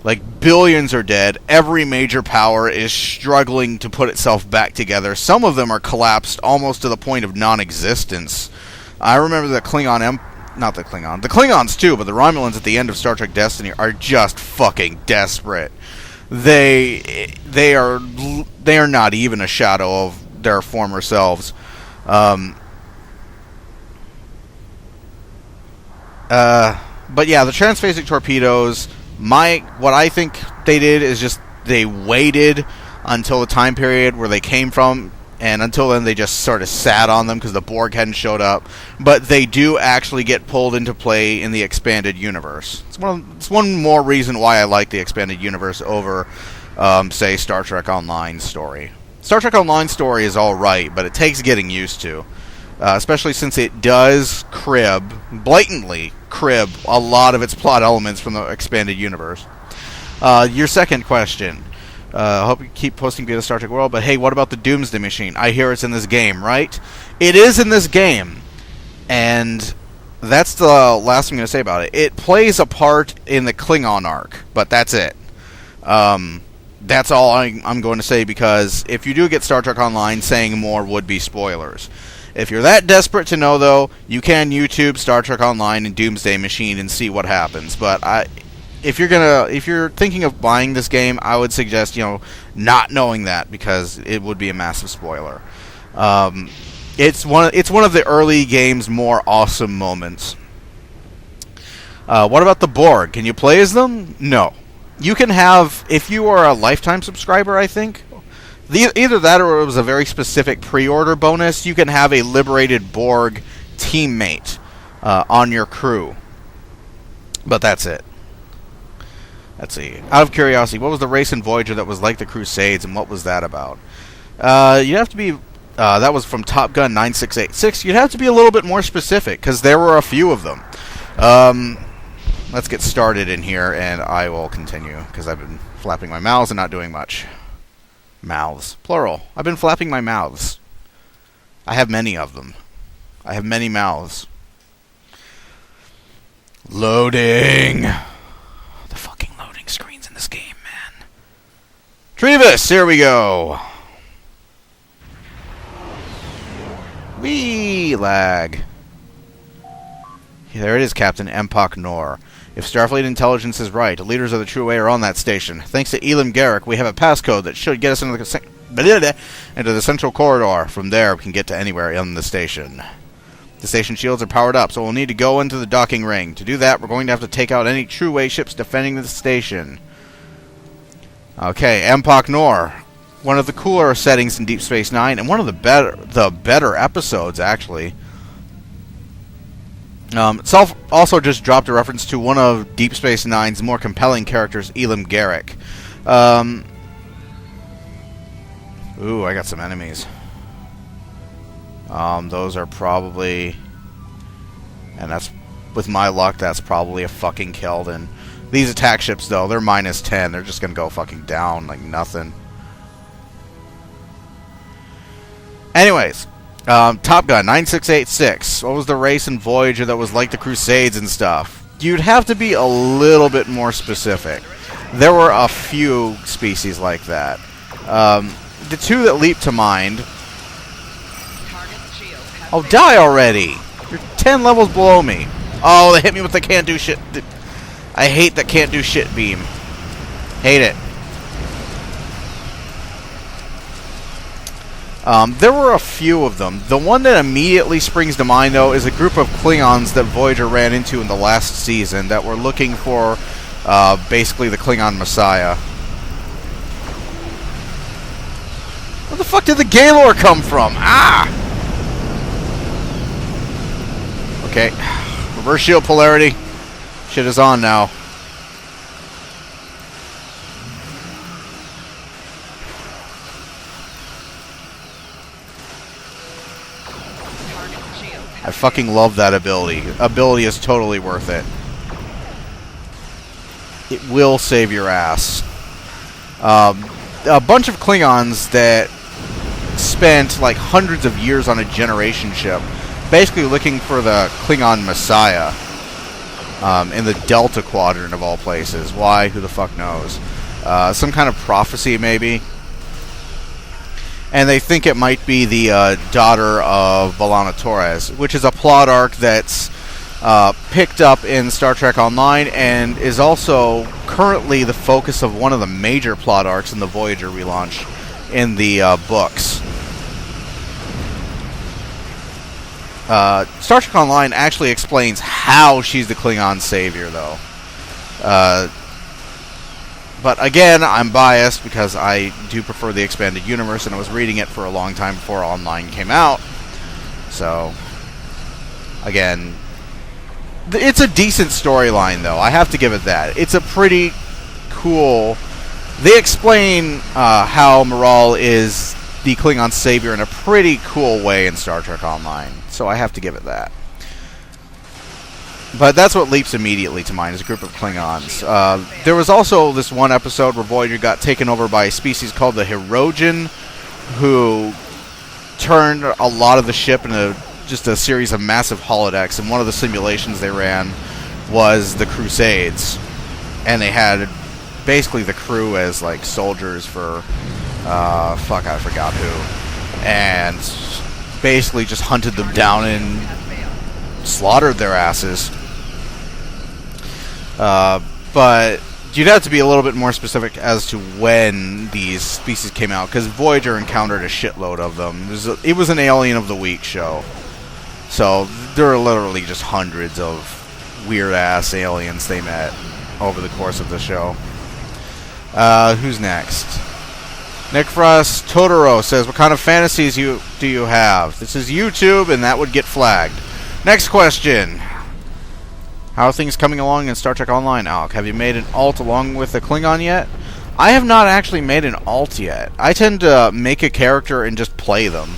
Like, billions are dead. Every major power is struggling to put itself back together. Some of them are collapsed almost to the point of non-existence. I remember the Klingon not the Klingon. The Klingons too, but the Romulans at the end of Star Trek Destiny are just fucking desperate. They are not even a shadow of their former selves. But yeah, the transphasic torpedoes, what I think they did is just they waited until the time period where they came from, and until then they just sort of sat on them because the Borg hadn't showed up. But they do actually get pulled into play in the expanded universe. It's one more reason why I like the expanded universe over, say, Star Trek Online story. Star Trek Online story is alright, but it takes getting used to. Especially since it does blatantly crib, a lot of its plot elements from the expanded universe. Your second question. I hope you keep posting via the Star Trek World, but hey, what about the Doomsday Machine? I hear it's in this game, right? It is in this game, and that's the last thing I'm going to say about it. It plays a part in the Klingon arc, but that's it. That's all I'm going to say, because if you do get Star Trek Online, saying more would be spoilers. If you're that desperate to know, though, you can YouTube Star Trek Online and Doomsday Machine and see what happens. But if you're thinking of buying this game, I would suggest, not knowing that, because it would be a massive spoiler. It's one of the early game's more awesome moments. What about the Borg? Can you play as them? No. You can have, if you are a lifetime subscriber, I think. Either that or it was a very specific pre-order bonus. You can have a liberated Borg teammate on your crew. But that's it. Let's see. Out of curiosity, what was the race in Voyager that was like the Crusades, and what was that about? You'd have to be... that was from Top Gun 9686. You'd have to be a little bit more specific, because there were a few of them. Let's get started in here, and I will continue, because I've been flapping my mouths and not doing much. Mouths. Plural. I've been flapping my mouths. I have many of them. I have many mouths. Loading. The fucking loading screens in this game, man. Trevis, here we go. Whee! Lag. There it is, Captain Empok Nor. If Starfleet intelligence is right, the leaders of the True Way are on that station. Thanks to Elim Garrick, we have a passcode that should get us into the central corridor. From there, we can get to anywhere in the station. The station shields are powered up, so we'll need to go into the docking ring. To do that, we're going to have to take out any True Way ships defending the station. Okay, Empok Nor. One of the cooler settings in Deep Space Nine, and one of the better episodes, actually. Itself also just dropped a reference to one of Deep Space Nine's more compelling characters, Elim Garrick. Ooh, I got some enemies. Those are probably... And that's... With my luck, that's probably a fucking Keldon. These attack ships, though, they're minus 10. They're just gonna go fucking down like nothing. Anyways... Top Gun 9686. What was the race in Voyager that was like the Crusades and stuff? You'd have to be a little bit more specific. There were a few species like that. The two that leap to mind... Oh, die already! You're 10 levels below me. Oh, they hit me with the can't do shit... I hate that can't do shit beam. Hate it. There were a few of them. The one that immediately springs to mind, though, is a group of Klingons that Voyager ran into in the last season that were looking for, basically the Klingon Messiah. Where the fuck did the Gaylor come from? Ah! Okay. Reverse shield polarity. Shit is on now. I fucking love that ability. Ability is totally worth it. It will save your ass. A bunch of Klingons that spent like hundreds of years on a generation ship, basically looking for the Klingon Messiah. in the Delta Quadrant of all places. Why? Who the fuck knows? Some kind of prophecy, maybe. And they think it might be the daughter of B'Elanna Torres, which is a plot arc that's picked up in Star Trek Online and is also currently the focus of one of the major plot arcs in the Voyager relaunch in the books. Star Trek Online actually explains how she's the Klingon savior, though. But again, I'm biased because I do prefer the expanded universe, and I was reading it for a long time before Online came out. So, again, it's a decent storyline, though. I have to give it that. It's a pretty cool... They explain how Moral is the Klingon savior in a pretty cool way in Star Trek Online. So I have to give it that. But that's what leaps immediately to mind, is a group of Klingons. There was also this one episode where Voyager got taken over by a species called the Hirogen, who turned a lot of the ship into just a series of massive holodecks, and one of the simulations they ran was the Crusades. And they had basically the crew as like soldiers for, fuck, I forgot who. And basically just hunted them down and slaughtered their asses. But you'd have to be a little bit more specific as to when these species came out, because Voyager encountered a shitload of them. It was an Alien of the Week show. So there are literally just hundreds of weird-ass aliens they met over the course of the show. Who's next? Nick Frost Totoro says, what kind of fantasies do you have? This is YouTube, and that would get flagged. Next question. How are things coming along in Star Trek Online, ALCH? Have you made an alt along with the Klingon yet? I have not actually made an alt yet. I tend to make a character and just play them.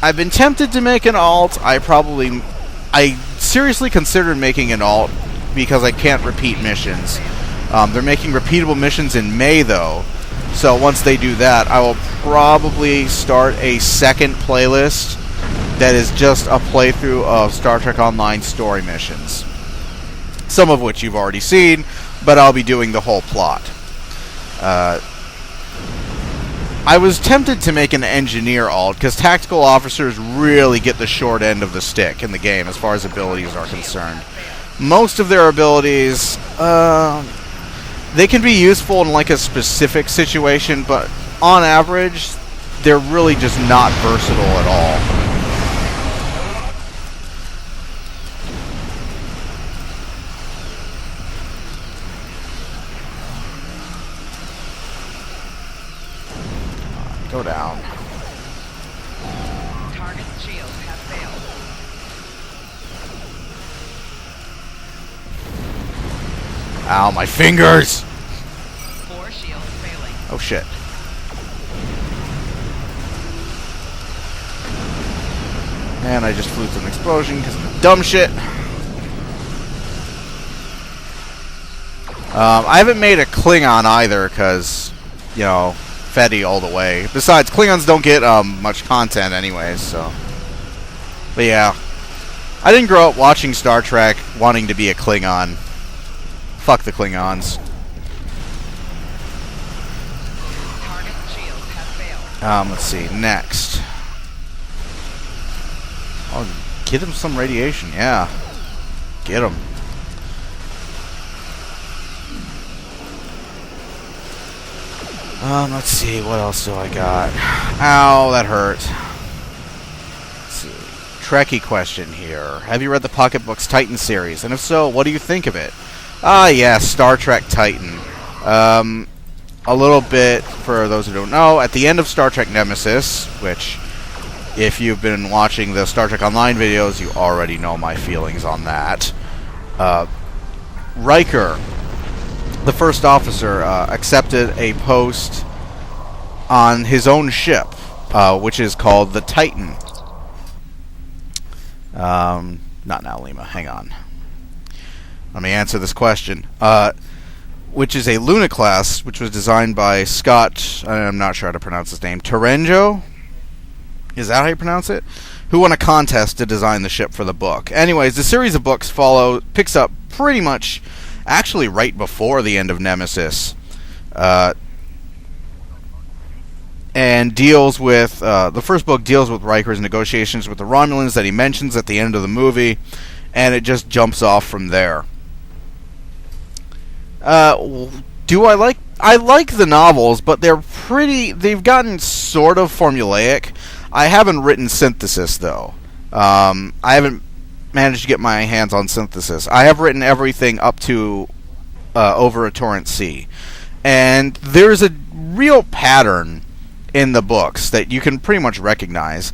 I've been tempted to make an alt. I seriously considered making an alt because I can't repeat missions. They're making repeatable missions in May, though. So once they do that, I will probably start a second playlist that is just a playthrough of Star Trek Online story missions. Some of which you've already seen, but I'll be doing the whole plot. I was tempted to make an engineer alt, because tactical officers really get the short end of the stick in the game as far as abilities are concerned. Most of their abilities, they can be useful in like a specific situation, but on average, they're really just not versatile at all. Go down. Target shields have failed. Ow, my fingers! 4 shields failing. Oh shit. And I just flew to an explosion because of dumb shit. I haven't made a Klingon either because, you know, Fetty all the way. Besides, Klingons don't get much content anyways, so. But yeah. I didn't grow up watching Star Trek wanting to be a Klingon. Fuck the Klingons. Target shields have failed. Let's see. Next. Oh, get him some radiation. Yeah. Get him. Let's see, what else do I got? Ow, that hurt. Let's see. Trekkie question here. Have you read the Pocket Books Titan series? And if so, what do you think of it? Yeah, Star Trek Titan. A little bit, for those who don't know, at the end of Star Trek Nemesis, which, if you've been watching the Star Trek Online videos, you already know my feelings on that. Riker, the first officer, accepted a post on his own ship, which is called the Titan. Not now, Lima. Hang on. Let me answer this question. Which is a Luna class, which was designed by Scott, I'm not sure how to pronounce his name, Terenjo? Is that how you pronounce it? Who won a contest to design the ship for the book. Anyways, the series of books picks up pretty much actually right before the end of Nemesis. And deals with, the first book deals with Riker's negotiations with the Romulans that he mentions at the end of the movie, and it just jumps off from there. I like the novels, but they've gotten sort of formulaic. I haven't written Synthesis, though. I haven't managed to get my hands on Synthesis. I have written everything up to Over a Torrent Sea. And there's a real pattern in the books that you can pretty much recognize.